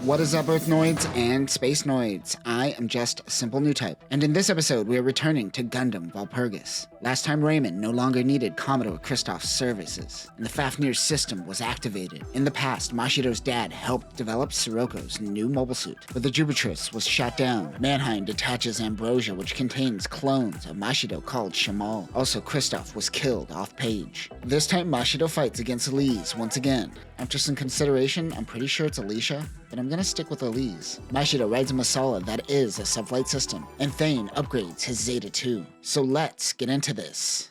What is up, Earthnoids and Spacenoids? I am just simple Newtype, and in this episode we are returning to Gundam Walpurgis. Last time Raymond no longer needed Commodore Kristoff's services, and the Fafnir's system was activated. In the past, Mashiro's dad helped develop Siroko's new mobile suit, but the Jubitress was shot down. Mannheim detaches Ambrosia, which contains clones of Mashiro called Shamal. Also, Kristoff was killed off-page. This time Mashiro fights against Elise once again. After some consideration, I'm pretty sure it's Alicia, but I'm gonna stick with Elise. Mashiro rides a Messala that is a subflight system, and Thane upgrades his Zeta 2. So let's get into this.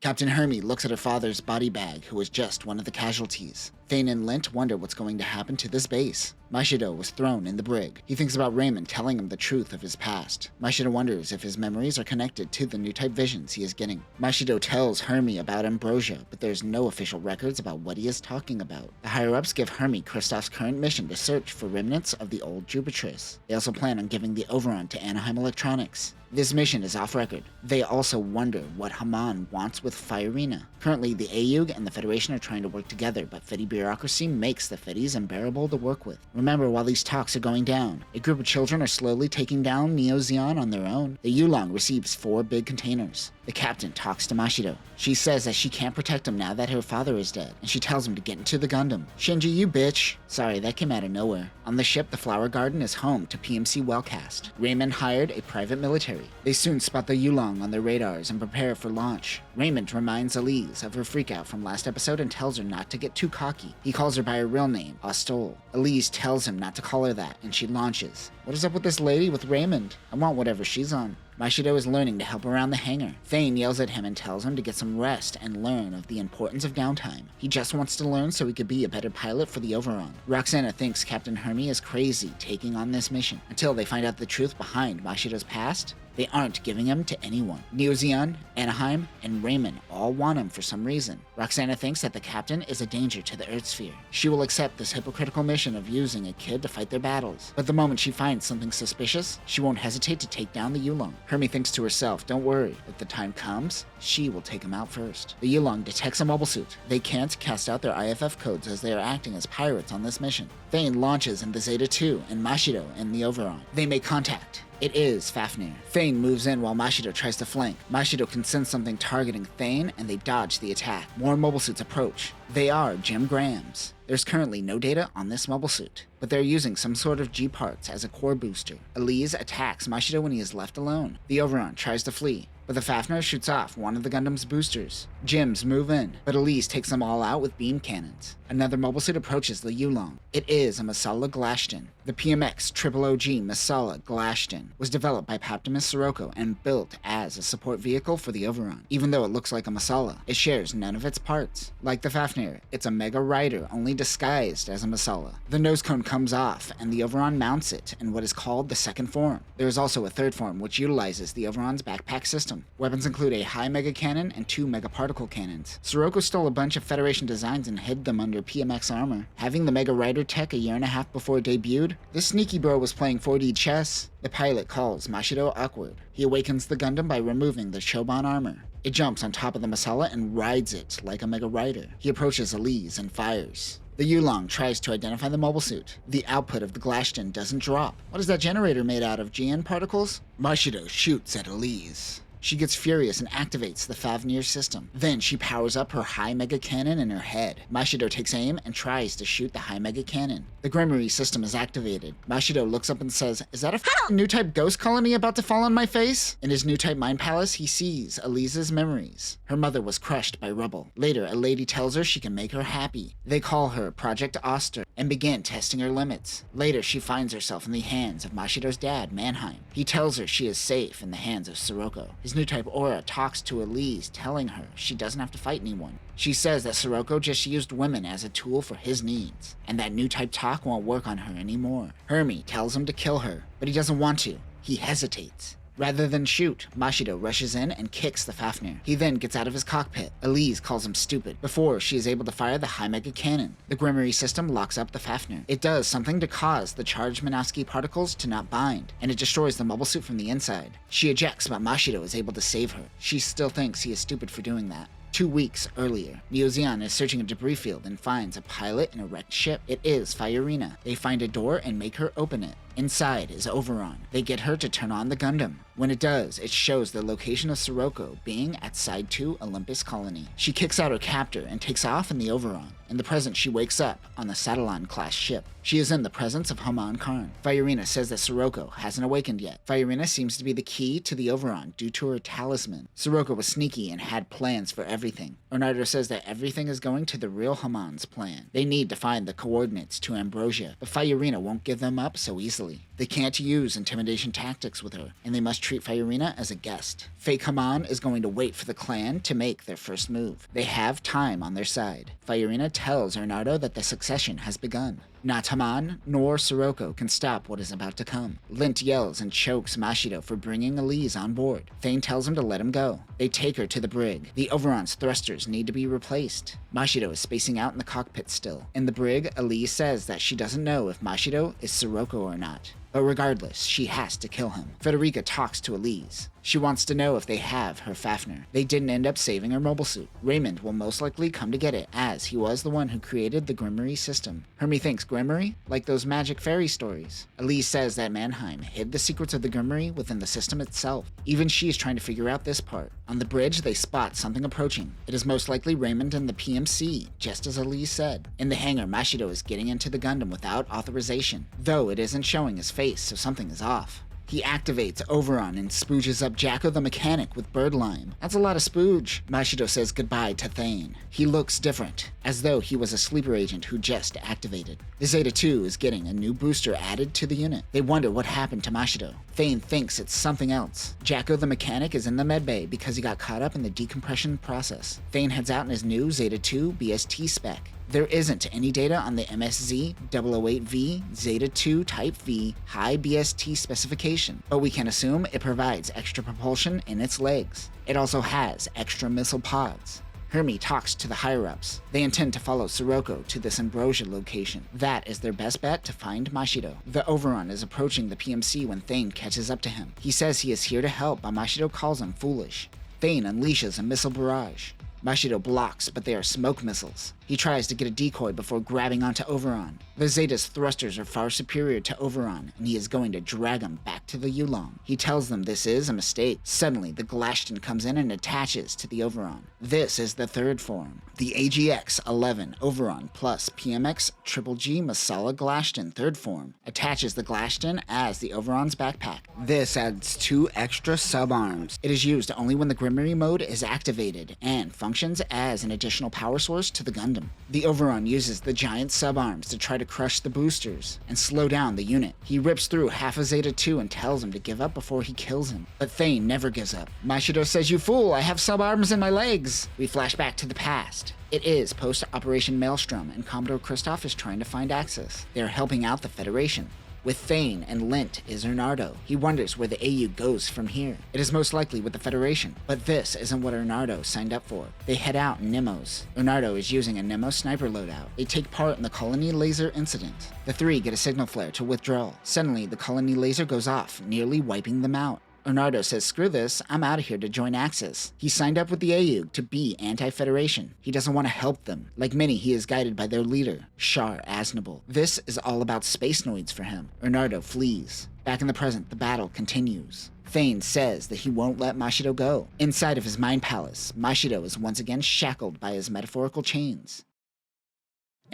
Captain Hermie looks at her father's body bag, who was just one of the casualties. Thane and Lint wonder what's going to happen to this base. Mashiro was thrown in the brig. He thinks about Raymond telling him the truth of his past. Mashiro wonders if his memories are connected to the Newtype visions he is getting. Mashiro tells Hermie about Ambrosia, but there's no official records about what he is talking about. The higher-ups give Hermie Kristoff's current mission to search for remnants of the old Jubitress. They also plan on giving the Overon to Anaheim Electronics. This mission is off-record. They also wonder what Haman wants with Fiorina. Currently, the AUG and the Federation are trying to work together, but Fedi bureaucracy makes the Fedis unbearable to work with. Remember, while these talks are going down, a group of children are slowly taking down Neo-Zeon on their own. The Yulong receives 4 big containers. The captain talks to Mashiro. She says that she can't protect him now that her father is dead, and she tells him to get into the Gundam. Shinji, you bitch. Sorry, that came out of nowhere. On the ship, the Flower Garden is home to PMC Wellcast. Raymond hired a private military. They soon spot the Yulong on their radars and prepare for launch. Raymond reminds Elise of her freakout from last episode and tells her not to get too cocky. He calls her by her real name, Ostol. Elise tells him not to call her that, and she launches. What is up with this lady with Raymond? I want whatever she's on. Mashiro is learning to help around the hangar. Thane yells at him and tells him to get some rest and learn of the importance of downtime. He just wants to learn so he could be a better pilot for the Overon. Roxana thinks Captain Hermie is crazy taking on this mission, until they find out the truth behind Mashiro's past. They aren't giving him to anyone. Neo-Zeon, Anaheim, and Raymond all want him for some reason. Roxana thinks that the captain is a danger to the Earth sphere. She will accept this hypocritical mission of using a kid to fight their battles. But the moment she finds something suspicious, she won't hesitate to take down the Yulong. Hermie thinks to herself, don't worry, if the time comes, she will take him out first. The Yulong detects a mobile suit. They can't cast out their IFF codes as they are acting as pirates on this mission. Thane launches in the Zeta 2 and Mashiro in the Overon. They make contact. It is Fafnir. Thane moves in while Mashiro tries to flank. Mashiro can sense something targeting Thane, and they dodge the attack. More mobile suits approach. They are Jim Graham's. There's currently no data on this mobile suit, but they're using some sort of G parts as a core booster. Elise attacks Mashiro when he is left alone. The Overon tries to flee, but the Fafnir shoots off one of the Gundam's boosters. Jims move in, but Elise takes them all out with beam cannons. Another mobile suit approaches the Yulong. It is a Messala Glashtin. The PMX-000G Messala Glashtin was developed by Paptimus Sirocco and built as a support vehicle for the Overon. Even though it looks like a Messala, it shares none of its parts. Like the Fafnir, it's a Mega Rider only disguised as a Messala. The nose cone comes off, and the Overon mounts it in what is called the second form. There is also a third form which utilizes the Overon's backpack system. Weapons include a high mega cannon and 2 mega particle cannons. Sirocco stole a bunch of Federation designs and hid them under PMX armor. Having the Mega Rider tech a year and a half before it debuted, this sneaky bro was playing 4D chess. The pilot calls Mashiro awkward. He awakens the Gundam by removing the Choban armor. It jumps on top of the Messala and rides it like a Mega Rider. He approaches Elise and fires. The Yulong tries to identify the mobile suit. The output of the Glaston doesn't drop. What is that generator made out of, GN particles? Mashiro shoots at Elise. She gets furious and activates the Fafnir system. Then she powers up her high mega cannon in her head. Mashiro takes aim and tries to shoot the high mega cannon. The Grimoire system is activated. Mashiro looks up and says, is that a Newtype ghost colony about to fall on my face? In his Newtype mind palace, he sees Elise's memories. Her mother was crushed by rubble. Later, a lady tells her she can make her happy. They call her Project Oster and begin testing her limits. Later, she finds herself in the hands of Mashiro's dad, Mannheim. He tells her she is safe in the hands of Sirocco. His Newtype aura talks to Elise, telling her she doesn't have to fight anyone. She says that Sirocco just used women as a tool for his needs, and that Newtype talk won't work on her anymore. Hermie tells him to kill her, but he doesn't want to. He hesitates. Rather than shoot, Mashiro rushes in and kicks the Fafnir. He then gets out of his cockpit. Elise calls him stupid before she is able to fire the high mega cannon. The Grimoire system locks up the Fafnir. It does something to cause the charged Minovsky particles to not bind, and it destroys the mobile suit from the inside. She ejects, but Mashiro is able to save her. She still thinks he is stupid for doing that. 2 weeks earlier, Neo-Zeon is searching a debris field and finds a pilot in a wrecked ship. It is Fiorina. They find a door and make her open it. Inside is Overon. They get her to turn on the Gundam. When it does, it shows the location of Sirocco being at Side 2 Olympus Colony. She kicks out her captor and takes off in the Overon. In the present, she wakes up on the Satellon-class ship. She is in the presence of Haman Karn. Fiorina says that Sirocco hasn't awakened yet. Fiorina seems to be the key to the Overon due to her talisman. Sirocco was sneaky and had plans for everything. Leonardo says that everything is going to the real Haman's plan. They need to find the coordinates to Ambrosia, but Fiorina won't give them up so easily. They can't use intimidation tactics with her, and they must treat Fiorina as a guest. Fake Haman is going to wait for the clan to make their first move. They have time on their side. Fiorina tells Leonardo that the succession has begun. Not Haman nor Sirocco can stop what is about to come. Lint yells and chokes Mashiro for bringing Elise on board. Thane tells him to let him go. They take her to the brig. The Overon's thrusters need to be replaced. Mashiro is spacing out in the cockpit still. In the brig, Elise says that she doesn't know if Mashiro is Sirocco or not. But regardless, she has to kill him. Federica talks to Elise. She wants to know if they have her Fafnir. They didn't end up saving her mobile suit. Raymond will most likely come to get it, as he was the one who created the Grimoire system. Hermie thinks Grimoire? Like those magic fairy stories. Elise says that Mannheim hid the secrets of the Grimoire within the system itself. Even she is trying to figure out this part. On the bridge, they spot something approaching. It is most likely Raymond and the PMC, just as Elise said. In the hangar, Mashiro is getting into the Gundam without authorization, though it isn't showing his face, so something is off. He activates Overon and spooges up Jacko the mechanic with bird lime. That's a lot of spooge. Mashiro says goodbye to Thane. He looks different, as though he was a sleeper agent who just activated. The Zeta 2 is getting a new booster added to the unit. They wonder what happened to Mashiro. Thane thinks it's something else. Jacko the mechanic is in the medbay because he got caught up in the decompression process. Thane heads out in his new Zeta 2 BST spec. There isn't any data on the MSZ-008V Zeta 2 Type V high BST specification, but we can assume it provides extra propulsion in its legs. It also has extra missile pods. Hermie talks to the higher-ups. They intend to follow Sirocco to this Ambrosia location. That is their best bet to find Mashiro. The Overon is approaching the PMC when Thane catches up to him. He says he is here to help, but Mashiro calls him foolish. Thane unleashes a missile barrage. Mashiro blocks, but they are smoke missiles. He tries to get a decoy before grabbing onto Overon. The Zeta's thrusters are far superior to Overon, and he is going to drag him back to the Yulong. He tells them this is a mistake. Suddenly, the Glaston comes in and attaches to the Overon. This is the third form. The AGX-11 Overon plus PMX-000G Messala Glashtin third form attaches the Glaston as the Overon's backpack. This adds 2 extra sub-arms. It is used only when the Grimoire mode is activated, and functions as an additional power source to the Gundam. The Overon uses the giant sub-arms to try to crush the boosters and slow down the unit. He rips through half of Zeta 2 and tells him to give up before he kills him. But Thane never gives up. Mashiro says, "You fool, I have sub-arms in my legs." We flash back to the past. It is post-Operation Maelstrom, and Commodore Kristoff is trying to find access. They are helping out the Federation. With Thane and Lint is Leonardo. He wonders where the AU goes from here. It is most likely with the Federation, but this isn't what Leonardo signed up for. They head out in Nemos. Leonardo is using a Nemo sniper loadout. They take part in the colony laser incident. The 3 get a signal flare to withdraw. Suddenly, the colony laser goes off, nearly wiping them out. Leonardo says, "Screw this, I'm out of here to join Axis." He signed up with the AU to be anti-Federation. He doesn't want to help them. Like many, he is guided by their leader, Char Aznable. This is all about Spacenoids for him. Leonardo flees. Back in the present, the battle continues. Thane says that he won't let Mashiro go. Inside of his mind palace, Mashiro is once again shackled by his metaphorical chains.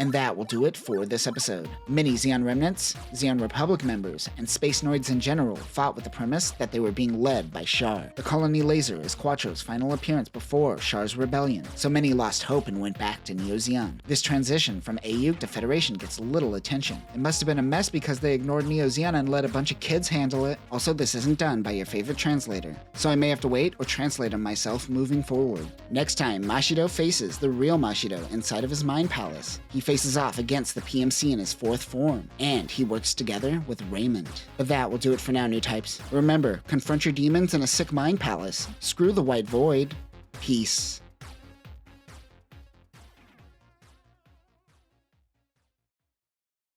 And that will do it for this episode. Many Zeon remnants, Zeon Republic members, and Spacenoids in general fought with the premise that they were being led by Char. The colony laser is Quattro's final appearance before Char's rebellion, so many lost hope and went back to Neo-Zeon. This transition from AU to Federation gets little attention. It must have been a mess because they ignored Neo-Zeon and let a bunch of kids handle it. Also, this isn't done by your favorite translator, so I may have to wait or translate them myself moving forward. Next time, Mashiro faces the real Mashiro inside of his mind palace. He faces off against the PMC in his 4th form, and he works together with Raymond. But that will do it for now, new types. Remember, confront your demons in a sick mind palace. Screw the white void. Peace.